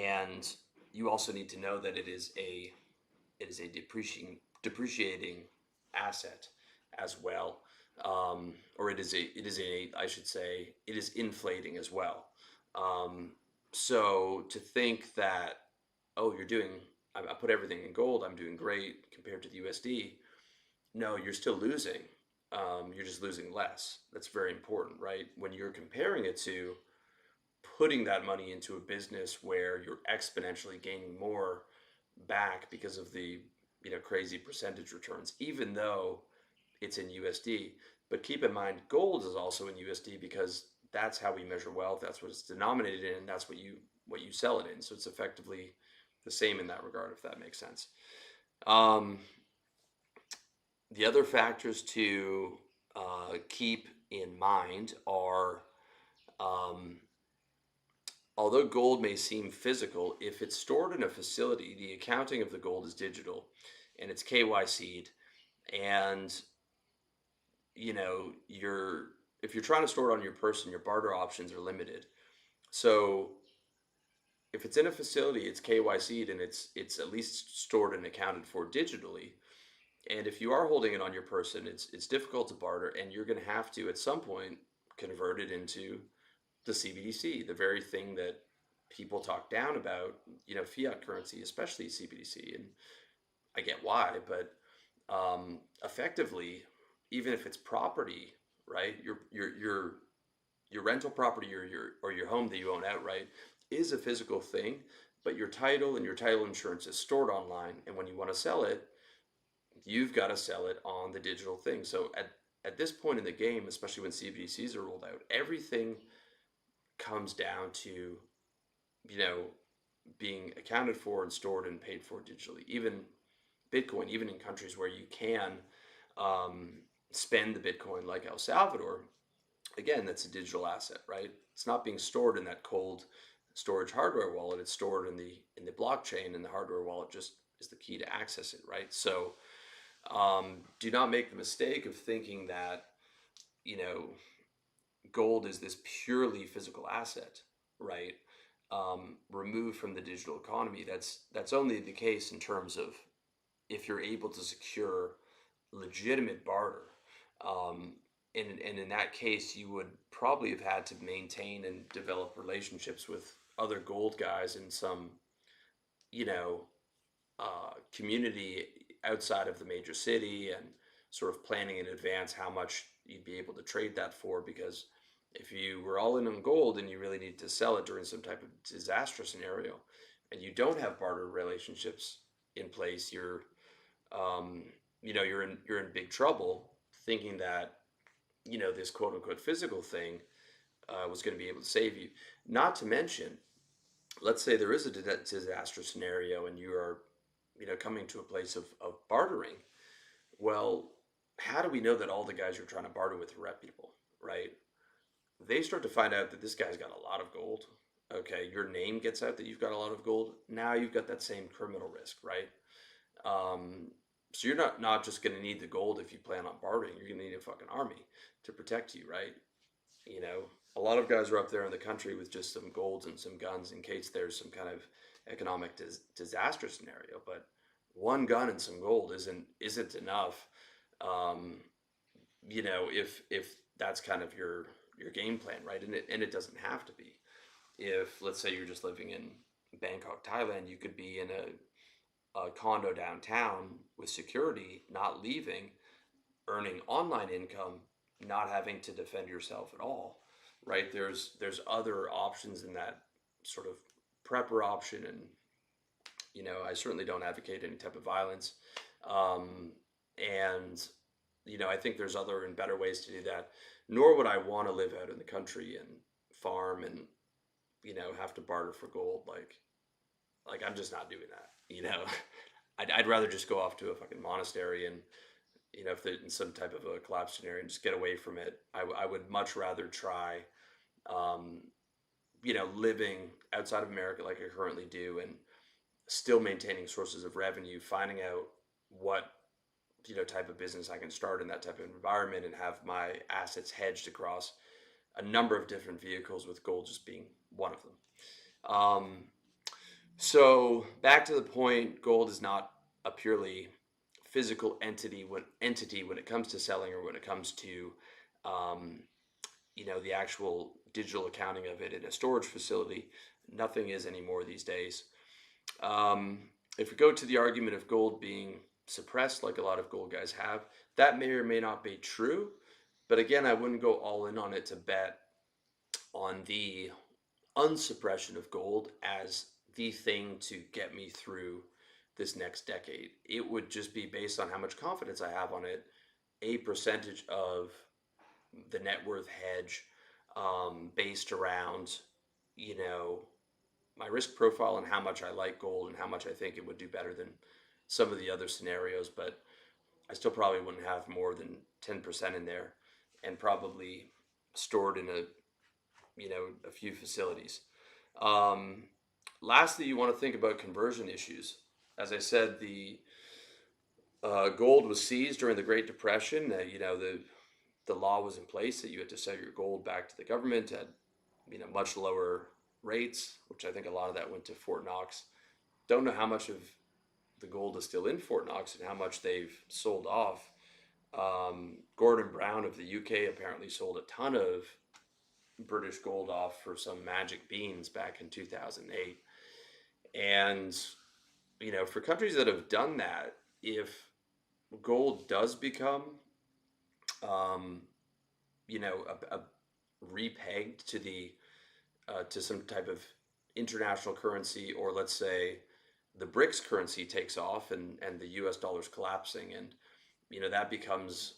and you also need to know that it is a depreciating asset as well, or it is a I should say it is inflating as well. Um, so to think that, oh, I put everything in gold, I'm doing great compared to the USD. No, you're still losing. You're just losing less. That's very important, right? When you're comparing it to putting that money into a business where you're exponentially gaining more back because of the crazy percentage returns, even though it's in USD. But keep in mind, gold is also in USD because that's how we measure wealth. That's what it's denominated in, and that's what you sell it in. So it's effectively the same in that regard, if that makes sense. Um, the other factors to keep in mind are, um, although gold may seem physical, if it's stored in a facility, the accounting of the gold is digital, and it's KYC'd, and you're if you're trying to store it on your person, your barter options are limited. So if it's in a facility, it's KYC'd and it's at least stored and accounted for digitally. And if you are holding it on your person, it's difficult to barter, and you're going to have to at some point convert it into the CBDC, the very thing that people talk down about, fiat currency, especially CBDC. And I get why, but effectively, even if it's property, right? Your rental property or your home that you own outright is a physical thing, but your title and your title insurance is stored online, and when you want to sell it, you've got to sell it on the digital thing. So at this point in the game, especially when CBDCs are rolled out, everything comes down to you know being accounted for and stored and paid for digitally. Even Bitcoin, even in countries where you can um, spend the Bitcoin like El Salvador, again, that's a digital asset, right? It's not being stored in that cold storage hardware wallet. It's stored in the blockchain, and the hardware wallet just is the key to access it, right? So do not make the mistake of thinking that you know gold is this purely physical asset, right? Removed from the digital economy. That's only the case in terms of if you're able to secure legitimate barter. Um, and in that case, you would probably have had to maintain and develop relationships with other gold guys in some, you know, community outside of the major city, and sort of planning in advance how much you'd be able to trade that for. Because if you were all in on gold and you really need to sell it during some type of disaster scenario, and you don't have barter relationships in place, um, you're in big trouble, thinking that this quote unquote physical thing was going to be able to save you. Not to mention, let's say there is a disaster scenario and you are coming to a place of bartering. Well, how do we know that all the guys you're trying to barter with are reputable, right? They start to find out that this guy's got a lot of gold. Okay, your name gets out that you've got a lot of gold. Now you've got that same criminal risk, right? Um, so you're not just going to need the gold if you plan on bartering. You're going to need a fucking army to protect you, right? You know, a lot of guys are up there in the country with just some golds and some guns in case there's some kind of economic disaster scenario. But one gun and some gold isn't enough. Um, if that's kind of your game plan, right? And it doesn't have to be. If let's say you're just living in Bangkok, Thailand, you could be in a condo downtown with security, not leaving, earning online income, not having to defend yourself at all, right? There's other options in that sort of prepper option, and I certainly don't advocate any type of violence, and I think there's other and better ways to do that. Nor would I want to live out in the country and farm and have to barter for gold. Like I'm just not doing that. I'd rather just go off to a fucking monastery and if they're in some type of a collapse scenario and just get away from it. I would much rather try, um, living outside of America like I currently do, and still maintaining sources of revenue, finding out what type of business I can start in that type of environment, and have my assets hedged across a number of different vehicles, with gold just being one of them. Um, So back to the point, gold is not a purely physical entity when it comes to selling or when it comes to um, the actual digital accounting of it in a storage facility. Nothing is anymore these days. Um, if we go to the argument of gold being suppressed, like a lot of gold guys have, that may or may not be true. But again, I wouldn't go all in on it to bet on the unsuppression of gold as the thing to get me through this next decade. It would just be based on how much confidence I have on it, a percentage of the net worth hedge based around, you know, my risk profile and how much I like gold and how much I think it would do better than some of the other scenarios. But I still probably wouldn't have more than 10% in there and probably stored in a few facilities. Um, Lastly, you want to think about conversion issues. As I said, the gold was seized during the Great Depression. The law was in place that you had to sell your gold back to the government at much lower rates, which I think a lot of that went to Fort Knox. Don't know how much of the gold is still in Fort Knox and how much they've sold off. Gordon Brown of the UK apparently sold a ton of British gold off for some magic beans back in 2008. And, for countries that have done that, if gold does become, um, a repegged to to some type of international currency, or let's say the BRICS currency takes off and the US dollar's collapsing, and, that becomes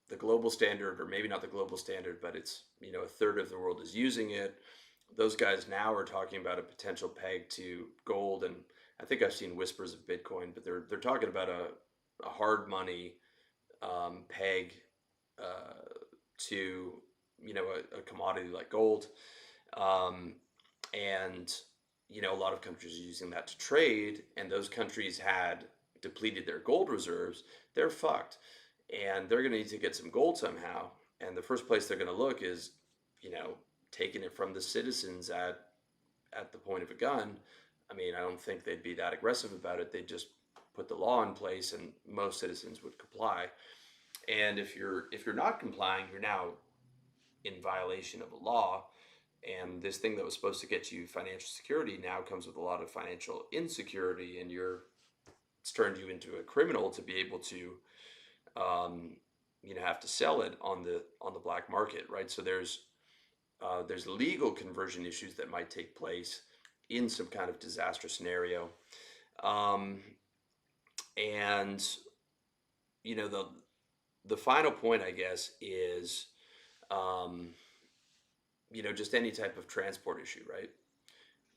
the global standard, or maybe not the global standard, but it's, a third of the world is using it. Those guys now are talking about a potential peg to gold, and I think I've seen whispers of Bitcoin, but they're talking about a hard money peg uh, to a commodity like gold, um, and a lot of countries are using that to trade, and those countries had depleted their gold reserves. They're fucked, and they're going to need to get some gold somehow. And the first place they're going to look is, you know, taking it from the citizens at the point of a gun. I mean, I don't think they'd be that aggressive about it. They'd just put the law in place, and most citizens would comply. And if you're not complying, you're now in violation of a law. And this thing that was supposed to get you financial security now comes with a lot of financial insecurity, and it's turned you into a criminal to be able to um, have to sell it on the black market, right? So there's legal conversion issues that might take place in some kind of disaster scenario, um, and the final point, I guess, is um, just any type of transport issue, right?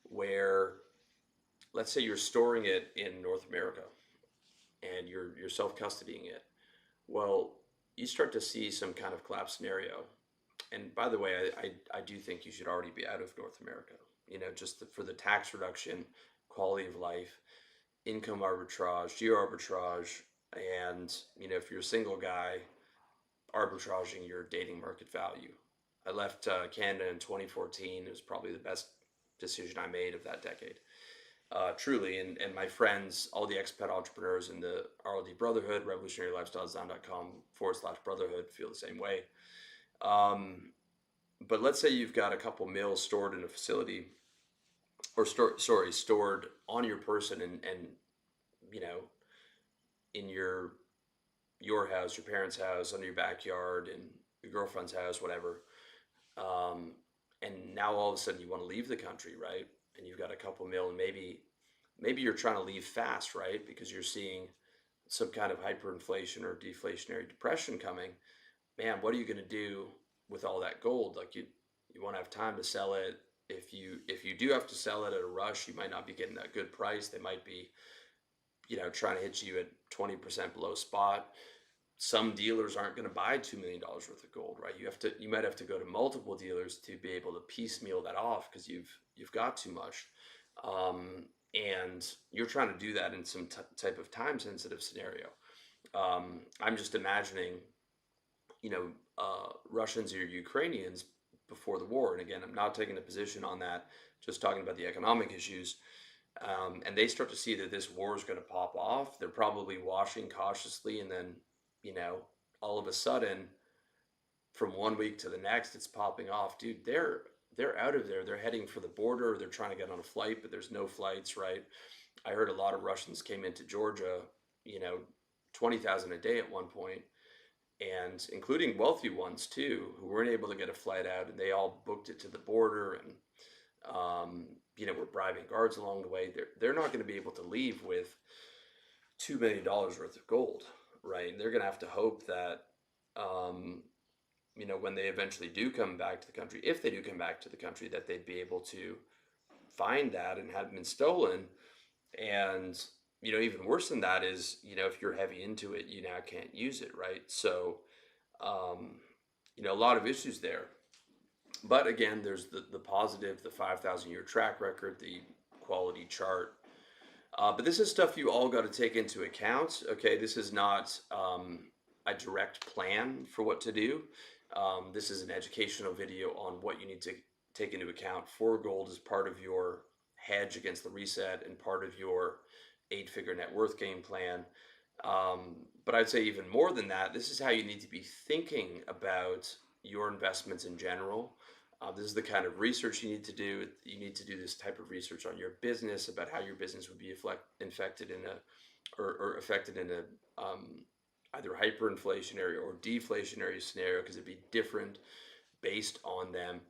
Where, let's say you're storing it in North America and you're self custodying it. Well, you start to see some kind of collapse scenario. And by the way, I do think you should already be out of North America. Just for the tax reduction, quality of life, income arbitrage, geo arbitrage, and if you're a single guy, arbitraging your dating market value. I left Canada in 2014. It was probably the best decision I made of that decade. Truly, and my friends, all the expat entrepreneurs in the RLD Brotherhood, revolutionarylifestylesdesign.com/brotherhood, feel the same way. But let's say you've got a couple mils stored in a facility, or stored on your person, and you know, in your house, your parents' house, under your backyard, and your girlfriend's house, whatever. And now all of a sudden you want to leave the country, right? And you've got a couple mil, and maybe you're trying to leave fast, right? Because you're seeing some kind of hyperinflation or deflationary depression coming. Man, what are you going to do with all that gold? Like you want to have time to sell it. If you do have to sell it at a rush, you might not be getting that good price. They might be trying to hit you at 20% below spot. Some dealers aren't going to buy $2 million worth of gold, right? You might have to go to multiple dealers to be able to piecemeal that off because you've got too much, and you're trying to do that in some type of time sensitive scenario. I'm just imagining, Russians or Ukrainians before the war, and again, I'm not taking a position on that. Just talking about the economic issues. and they start to see that this war is going to pop off, they're probably washing cautiously, and then, you know, all of a sudden, from one week to the next, it's popping off. Dude, they're out of there. They're heading for the border. They're trying to get on a flight, but there's no flights, right? I heard a lot of Russians came into Georgia, you know, 20,000 a day at one point, and including wealthy ones too, who weren't able to get a flight out, and they all booked it to the border, and you know, were bribing guards along the way. They're not going to be able to leave with $2 million worth of gold, right? And they're going to have to hope that, um, you know, when they eventually do come back to the country, if they do come back to the country, that they'd be able to find that and had been stolen. And, you know, even worse than that is, you know, if you're heavy into it, you now can't use it, right? So, um, you know, a lot of issues there. But again, there's the positive, the 5,000 year track record, the quality chart. But this is stuff you all got to take into account. Okay, this is not a direct plan for what to do. This is an educational video on what you need to take into account for gold as part of your hedge against the reset and part of your 8-figure net worth game plan. But I'd say even more than that, this is how you need to be thinking about your investments in general. This is the kind of research you need to do. You need to do this type of research on your business, about how your business would be infected in a, or affected in a either hyperinflationary or deflationary scenario, because it'd be different based on them.